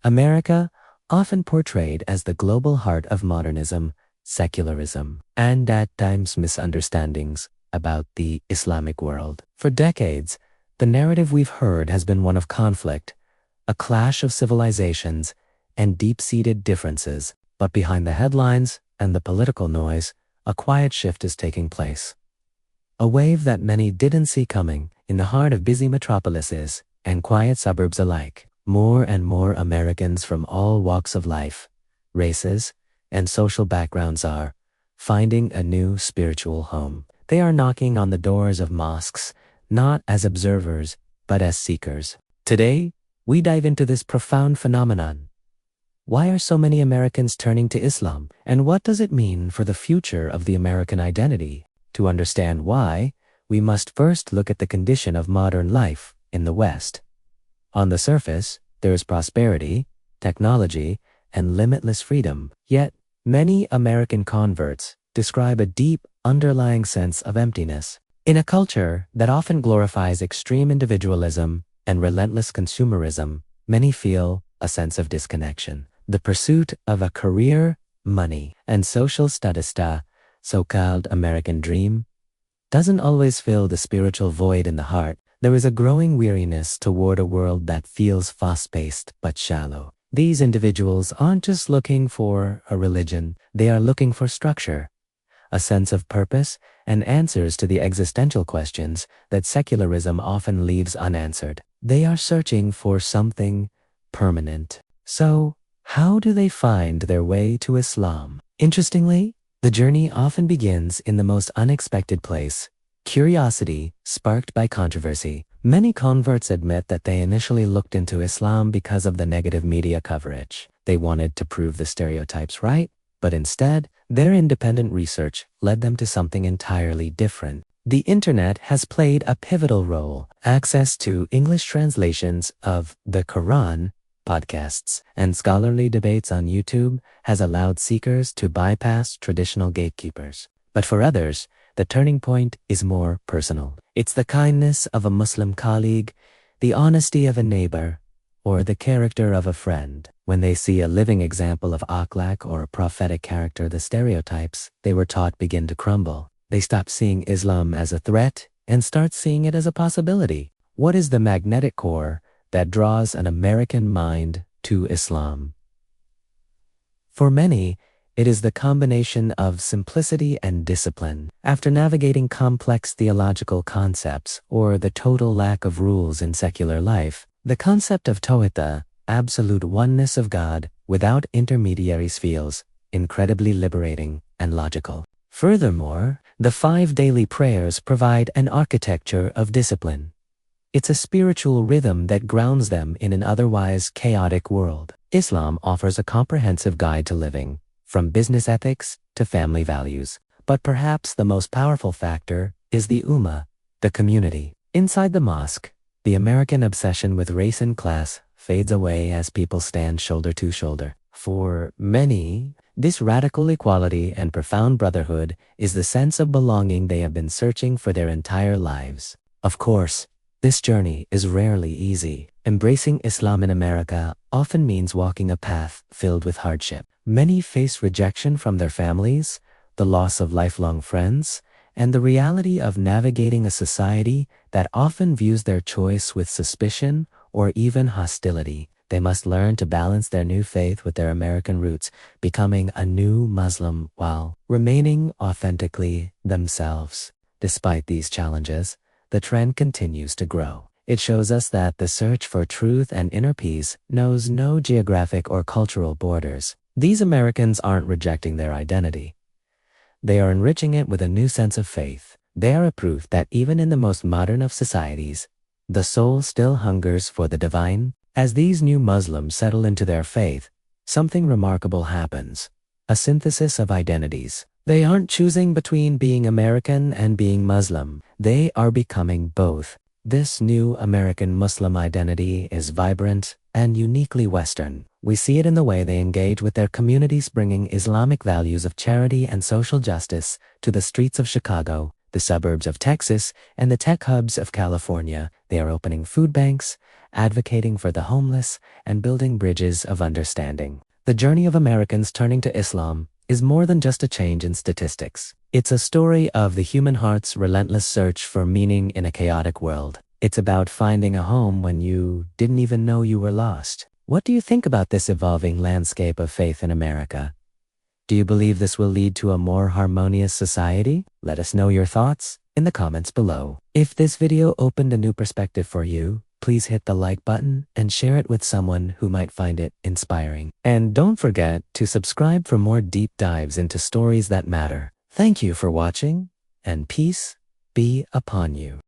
America, often portrayed as the global heart of modernism, secularism, and at times misunderstandings about the Islamic world. For decades, the narrative we've heard has been one of conflict, a clash of civilizations, and deep-seated differences. But behind the headlines and the political noise, a quiet shift is taking place. A wave that many didn't see coming in the heart of busy metropolises and quiet suburbs alike. More and more Americans from all walks of life, races, and social backgrounds are finding a new spiritual home. They are knocking on the doors of mosques, not as observers, but as seekers. Today, we dive into this profound phenomenon. Why are so many Americans turning to Islam, and what does it mean for the future of the American identity? To understand why, we must first look at the condition of modern life in the West. On the surface, there is prosperity, technology, and limitless freedom. Yet, many American converts describe a deep, underlying sense of emptiness. In a culture that often glorifies extreme individualism and relentless consumerism, many feel a sense of disconnection. The pursuit of a career, money, and social status, so-called American dream, doesn't always fill the spiritual void in the heart. There is a growing weariness toward a world that feels fast-paced but shallow. These individuals aren't just looking for a religion, they are looking for structure, a sense of purpose, and answers to the existential questions that secularism often leaves unanswered. They are searching for something permanent. So, how do they find their way to Islam? Interestingly, the journey often begins in the most unexpected place. Curiosity sparked by controversy. Many converts admit that they initially looked into Islam because of the negative media coverage. They wanted to prove the stereotypes right, but instead, their independent research led them to something entirely different. The internet has played a pivotal role. Access to English translations of the Quran, podcasts, and scholarly debates on YouTube has allowed seekers to bypass traditional gatekeepers. But for others, the turning point is more personal. It's the kindness of a Muslim colleague, the honesty of a neighbor, or the character of a friend. When they see a living example of akhlaq or a prophetic character, the stereotypes they were taught begin to crumble. They stop seeing Islam as a threat and start seeing it as a possibility. What is the magnetic core that draws an American mind to Islam? For many, it is the combination of simplicity and discipline. After navigating complex theological concepts or the total lack of rules in secular life, the concept of Tawhid, absolute oneness of God without intermediaries, feels incredibly liberating and logical. Furthermore, the 5 daily prayers provide an architecture of discipline. It's a spiritual rhythm that grounds them in an otherwise chaotic world. Islam offers a comprehensive guide to living, from business ethics to family values. But perhaps the most powerful factor is the Ummah, the community. Inside the mosque, the American obsession with race and class fades away as people stand shoulder to shoulder. For many, this radical equality and profound brotherhood is the sense of belonging they have been searching for their entire lives. Of course, this journey is rarely easy. Embracing Islam in America often means walking a path filled with hardship. Many face rejection from their families, the loss of lifelong friends, and the reality of navigating a society that often views their choice with suspicion or even hostility. They must learn to balance their new faith with their American roots, becoming a new Muslim while remaining authentically themselves. Despite these challenges, the trend continues to grow. It shows us that the search for truth and inner peace knows no geographic or cultural borders. These Americans aren't rejecting their identity. They are enriching it with a new sense of faith. They are a proof that even in the most modern of societies, the soul still hungers for the divine. As these new Muslims settle into their faith, something remarkable happens. A synthesis of identities. They aren't choosing between being American and being Muslim. They are becoming both. This new American Muslim identity is vibrant and uniquely Western. We see it in the way they engage with their communities, bringing Islamic values of charity and social justice to the streets of Chicago, the suburbs of Texas, and the tech hubs of California. They are opening food banks, advocating for the homeless, and building bridges of understanding. The journey of Americans turning to Islam is more than just a change in statistics. It's a story of the human heart's relentless search for meaning in a chaotic world. It's about finding a home when you didn't even know you were lost. What do you think about this evolving landscape of faith in America? Do you believe this will lead to a more harmonious society? Let us know your thoughts in the comments below. If this video opened a new perspective for you, please hit the like button and share it with someone who might find it inspiring. And don't forget to subscribe for more deep dives into stories that matter. Thank you for watching, and peace be upon you.